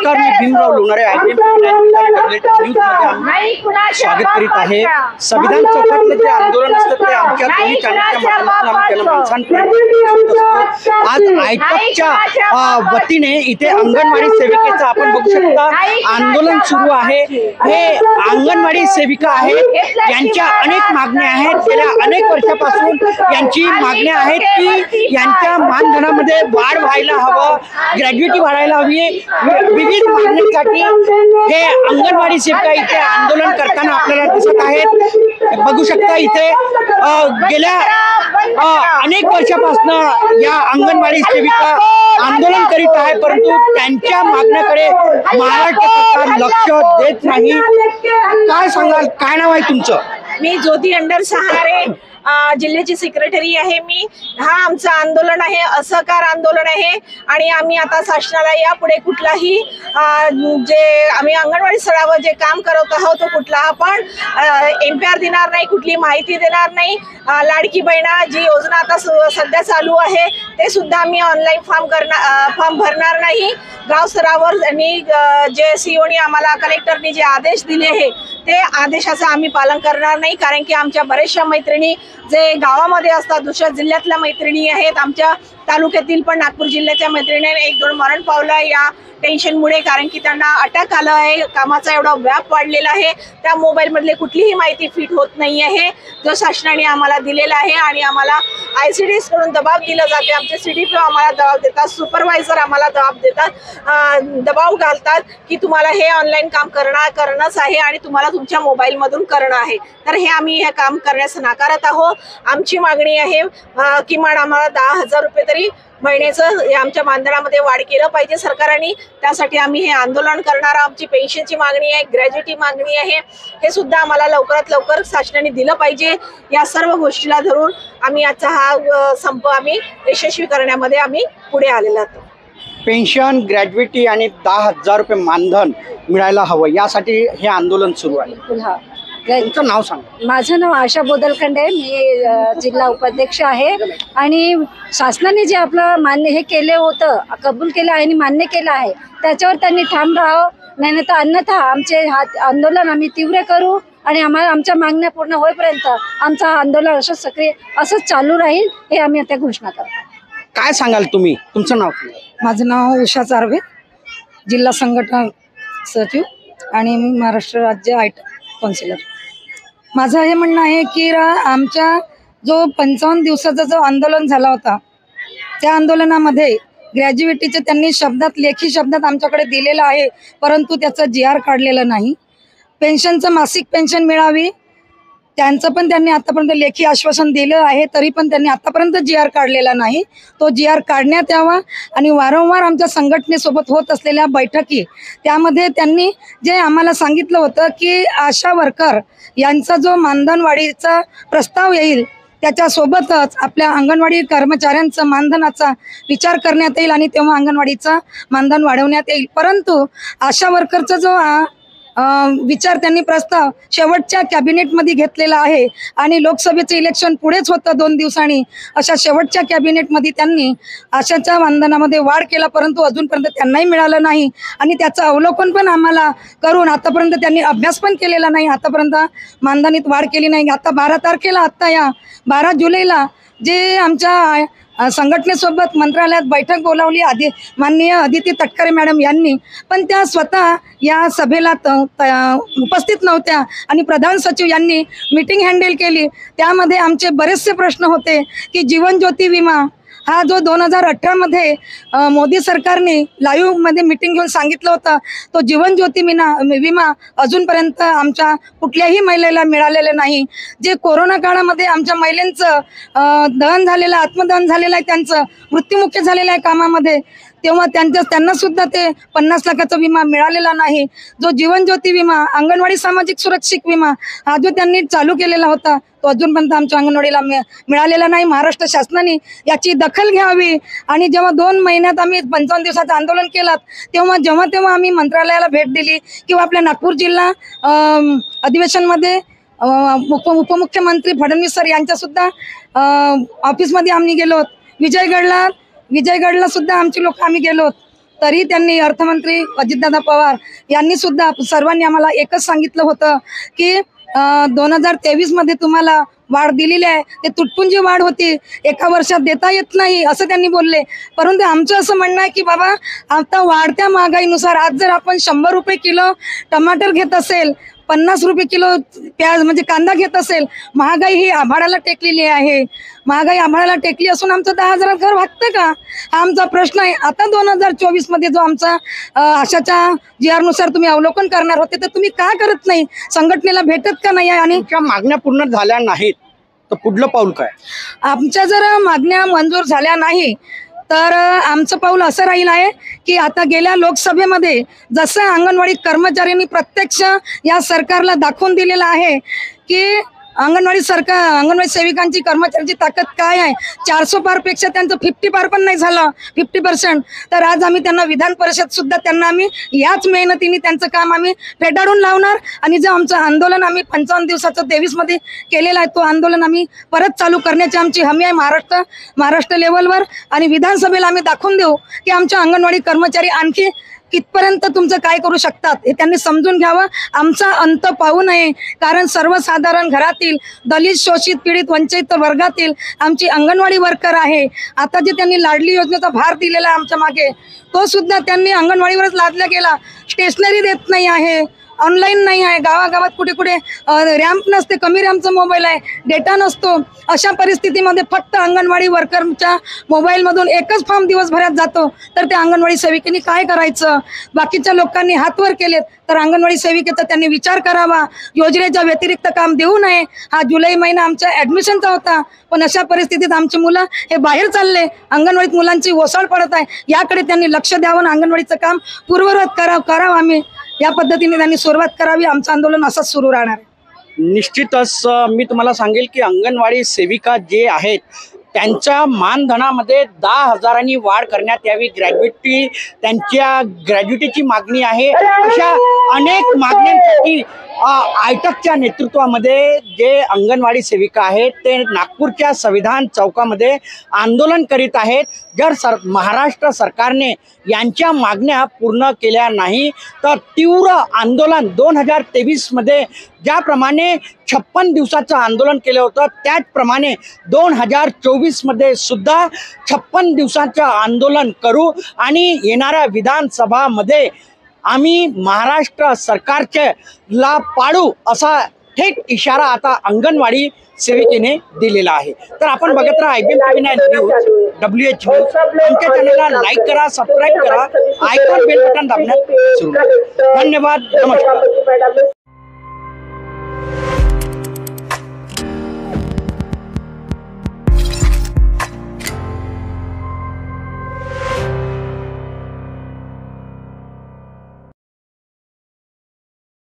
नमस्कार, मी भीमराव लोणारे स्वागत करीत आहे। संविधान चौकातले जे आंदोलन असतं ते आमच्या दोन्ही चॅनलच्या माध्यमातून आज आयटकच्या वतीने इथे अंगणवाडी सेविकेचं आपण बघू शकता आंदोलन सुरू आहे। हे अंगणवाडी सेविका आहेत, यांच्या अनेक मागण्या आहेत। गेल्या अनेक वर्षापासून यांची मागण्या आहेत की यांच्या मानधनामध्ये वाढ व्हायला हवं, ग्रॅज्युएटी वाढायला हवी। विविध मागण्यांसाठी हे अंगणवाडी सेविका इथे आंदोलन करताना आपल्याला दिसत आहेत। बघू शकता इथे गेल्या अनेक वर्षापासून या अंगणवाडी सेविका आंदोलन करीत आहे, परंतु त्यांच्या मागण्याकडे महाराष्ट्र सरकार लक्ष देत नाही। काय सांगाल, काय नाव आहे तुमचं? मी ज्योती अंडर सहारे, जिल्ह्याची सेक्रेटरी आहे मी। हा आमचं आंदोलन आहे, असहकार आंदोलन आहे आणि आम्ही आता शासनाला यापुढे कुठलाही जे आम्ही अंगणवाडी स्तरावर जे काम करत आहोत तो कुठला पण एम्पायर देणार नाही, कुठली माहिती देणार नाही। लाडकी बहिणा जी योजना आता सध्या चालू आहे ते सुद्धा आम्ही ऑनलाईन फॉर्म भरणार नाही। गाव स्तरावर आणि जे सीओनी आम्हाला कलेक्टरनी जे आदेश दिले आहे ते आदेशाचं आम्ही पालन करणार नाही, कारण की आमच्या बऱ्याचशा मैत्रिणी जे गावामध्ये असतात दुसऱ्या जिल्ह्यातल्या मैत्रिणी आहेत, आमच्या तालुक्यातील पण नागपूर जिल्ह्याच्या मैत्रिणी 1-2 मरण पावलं या टेन्शनमुळे, कारण की त्यांना अटॅक आला आहे। कामाचा एवढा व्याप वाढलेला आहे, त्या मोबाईलमधले कुठलीही माहिती फिट होत नाही आहे जो शासनाने आम्हाला दिलेला आहे। आणि आम्हाला ICDS कडून दबाव दिला जाते, आमचे CDPO आम्हाला दबाव देतात, सुपरवायझर आम्हाला दबाव देतात, दबाव घालतात की तुम्हाला हे ऑनलाईन काम करणंच आहे आणि तुम्हाला तुमच्या मोबाईलमधून करणं आहे। तर हे आम्ही हे काम करण्यास नाकारत आहोत। आमची मागणी आहे किमान आम्हाला 10,000 रुपये तरी महिन्याचं आमच्या मानधनामध्ये वाढ केलं पाहिजे सरकारने, त्यासाठी आम्ही हे आंदोलन करणार। आमची पेन्शनची मागणी आहे, ग्रॅज्युएटी मागणी आहे, हे सुद्धा आम्हाला लवकरात लवकर शासनाने दिलं पाहिजे। या सर्व गोष्टीला धरून आम्ही आजचा हा संप आम्ही यशस्वी करण्यामध्ये आम्ही पुढे आलेलो आहोत। पेन्शन, ग्रॅज्युएटी आणि 10,000 रुपये मानधन मिळायला हवं यासाठी हे आंदोलन सुरू आहे। तुमचं नाव सांगा? माझं नाव आशा बोदलखंडे, मी जिल्हा उपाध्यक्ष आहे। आणि शासनाने जे आपलं मान्य हे केले होतं, कबूल केलं आहे आणि मान्य केलं आहे त्याच्यावर त्यांनी ठाम राहावं, नाही तर अन्यथा आमचे आंदोलन आम्ही तीव्र करू आणि आम्हाला आमच्या मागण्या पूर्ण होईपर्यंत आमचं आंदोलन असंच चालू राहील, हे आम्ही आता घोषणा करतो। काय सांगाल तुम्ही? तुमचं नाव? माझं नाव उषा चार्वे, जिल्हा संघटना सचिव आणि मी महाराष्ट्र राज्य आयटक काउन्सिलर। माझं हे म्हणणं आहे की आमच्या जो 55 दिवसाचा जो आंदोलन झाला होता त्या आंदोलनामध्ये ग्रॅज्युएटीचे त्यांनी लेखी शब्दात आमच्याकडे दिलेलं आहे, परंतु त्याचं GR काढलेलं नाही। पेन्शनचं मासिक पेन्शन मिळावी त्यांचं पण त्यांनी आतापर्यंत लेखी आश्वासन दिलं आहे, तरी पण त्यांनी आतापर्यंत GR काढलेला नाही। तो GR काढण्यात यावा आणि वारंवार आमच्या संघटनेसोबत होत असलेल्या बैठकी त्यामध्ये त्यांनी जे आम्हाला सांगितलं होतं की आशा वर्कर यांचा जो मानधन वाढीचा प्रस्ताव येईल त्याच्यासोबतच आपल्या अंगणवाडी कर्मचाऱ्यांचं मानधनाचा विचार करण्यात येईल आणि तेव्हा अंगणवाडीचा मानधन वाढवण्यात येईल। परंतु आशा वर्करचा जो विचार त्यांनी प्रस्ताव शेवटच्या कॅबिनेटमध्ये घेतलेला आहे आणि लोकसभेचे इलेक्शन पुढेच होतं 2 दिवसांनी, अशा शेवटच्या कॅबिनेटमध्ये त्यांनी आशाच्या मानधनामध्ये वाढ केला, परंतु अजूनपर्यंत त्यांनाही मिळालं नाही आणि त्याचं अवलोकन पण आम्हाला करून आतापर्यंत त्यांनी अभ्यास पण केलेला नाही, आतापर्यंत मानधनीत वाढ केली नाही। आता 12 तारखेला आत्ता या 12 जुलैला जे आमच्या संघटनेसोबत मंत्रालयात बैठक बोलावली माननीय अदिती तटकरे मॅडम यांनी, पण त्या स्वतः या सभेला उपस्थित नव्हत्या आणि प्रधान सचिव यांनी मीटिंग हँडल केली। त्यामध्ये आमचे बरेचसे प्रश्न होते की जीवन ज्योती विमा हा जो 2018 मध्ये मोदी सरकारने लाईव्ह मध्ये मीटिंग घेऊन सांगितलं होतं, तो जीवन ज्योती विमा अजूनपर्यंत आमच्या कुठल्याही महिलेला मिळालेलं नाही। जे कोरोना काळामध्ये आमच्या महिलांचं दहन झालेलं, आत्मदहन झालेलं आहे, त्यांचं मृत्युमुखी झालेलं आहे कामामध्ये, तेव्हा त्यांना सुद्धा ते 50 लाखाचा विमा मिळालेला नाही। जो जीवन ज्योती विमा अंगणवाडी सामाजिक सुरक्षित विमा हा जो त्यांनी चालू केलेला होता तो अजूनपर्यंत आमच्या अंगणवाडीला मिळालेला नाही। महाराष्ट्र शासनाने याची दखल घ्यावी आणि जेव्हा 2 महिन्यात आम्ही 55 दिवसाचं आंदोलन केलं तेव्हा आम्ही मंत्रालयाला भेट दिली किंवा आपल्या नागपूर जिल्हा अधिवेशनमध्ये उपमुख्यमंत्री फडणवीस सर यांच्या सुद्धा ऑफिसमध्ये आम्ही गेलो। विजयगडला सुद्धा आमची लोक आम्ही गेलो। तरी त्यांनी अर्थमंत्री अजितदादा पवार यांनी सुद्धा सर्वांनी आम्हाला एकच सांगितलं होतं की 2023 मध्ये तुम्हाला वाढ दिलेली आहे, ते तुटपुंजी वाढ होती, एका वर्षात देता येत नाही असं त्यांनी बोलले. परंतु आमचं असं म्हणणं आहे की बाबा आता वाढत्या महागाईनुसार आज जर आपण 100 रुपये किलो टमाटर घेत असेल, 50 रुपये किलो प्याज म्हणजे कांदा घेत असेल, महागाई ही आभाळाला टेकलेली आहे. महागाई आभाळाला टेकली असून आमचं 10,000 घर भागतं का, हा आमचा प्रश्न आहे. आता 2024 मध्ये जो आमचा आशाच्या GR नुसार तुम्ही अवलोकन करणार होते तर तुम्ही का करत नाही, संघटनेला भेटत का नाही आहे? आणि तुमच्या मागण्या पूर्ण झाल्या नाहीत तर पुढलं पाऊल काय? आमच्या जर मागण्या मंजूर झाल्या नाही तर आमचं पाऊल असं राहील आहे की आता गेल्या लोकसभेमध्ये जसं अंगणवाडी कर्मचाऱ्यांनी प्रत्यक्ष या सरकारला दाखवून दिलेलं आहे की अंगणवाडी सेविकांची कर्मचाऱ्यांची ताकद काय आहे, 400 पारपेक्षा त्यांचं 50 पार पण नाही झालं, 50%. तर आज आम्ही त्यांना विधान परिषद सुद्धा त्यांना आम्ही याच मेहनतीने त्यांचं काम आम्ही फेटाळून लावणार. आणि जे आमचं आंदोलन आम्ही 55 दिवसाचं 23 मध्ये केलेलं आहे तो आंदोलन आम्ही परत चालू करण्याची आमची हमी आहे महाराष्ट्र लेवलवर. आणि विधानसभेला आम्ही दाखवून देऊ की आमच्या अंगणवाडी कर्मचारी आणखी कितपर्यंत तुमचं काय करू शकतात हे त्यांनी समजून घ्यावं. आमचा अंत पाहू नये, कारण सर्वसाधारण घरातील दलित, शोषित, पीडित, वंचित वर्गातील आमची अंगणवाडी वर्कर आहे. आता जे त्यांनी लाडली योजनेचा भार दिलेला आहे आमच्या मागे, तो सुद्धा त्यांनी अंगणवाडीवरच लादला गेला. स्टेशनरी देत नाही आहे, ऑनलाईन नाही आहे, गावागावात कुठे कुठे रॅम्प नसते, कमी रॅम्पचा मोबाईल आहे, डेटा नसतो. अशा परिस्थितीमध्ये फक्त अंगणवाडी वर्करच्या मोबाईलमधून एकच फॉर्म दिवसभरात जातो, तर त्या अंगणवाडी सेविकेने काय करायचं? बाकीच्या लोकांनी हात वर केलेत तर अंगणवाडी सेविकेचा त्यांनी विचार करावा. योजनेच्या व्यतिरिक्त काम देऊ नये. हा जुलै महिना आमच्या ॲडमिशनचा होता, पण अशा परिस्थितीत आमची मुलं हे बाहेर चालले, अंगणवाडीत मुलांची ओसाळ पडत आहे. याकडे त्यांनी लक्ष द्यावं, अंगणवाडीचं काम पूर्ववत करावं. आम्ही या पद्धतीने त्यांनी सुरुवात करावी. आमचं आंदोलन असंच सुरू राहणार. निश्चितच मी तुम्हाला सांगेल की अंगणवाडी सेविका जे आहेत त्यांच्या मानधनामध्ये 10,000 वाढ करण्यात यावी. त्यांच्या ग्रॅज्युटीची मागणी आहे. अशा अनेक मागण्यांसाठी आयटकच्या नेतृत्वामध्ये जे अंगणवाडी सेविका आहेत ते नागपूरच्या संविधान चौकामध्ये आंदोलन करीत आहेत. जर महाराष्ट्र सरकारने यांच्या मागण्या पूर्ण केल्या नाही तर तीव्र आंदोलन 2023 मध्ये ज्याप्रमाणे 56 दिवसाचं आंदोलन केलं होतं त्याचप्रमाणे 2024 मध्ये सुद्धा 56 दिवसाचं आंदोलन करू. आणि येणाऱ्या विधानसभामध्ये आम्ही महाराष्ट्र सरकारचे ला पाडू असा थेट इशारा आता अंगणवाडी सेविकेने दिलेला आहे. तर आपण बघत राहा IBM न्यूज, WH न्यूज. आमच्या चॅनलला लाईक करा, सबस्क्राईब करा, आयकॉन बेल बटन दाबण्यात विसरू नका. धन्यवाद, नमस्कार.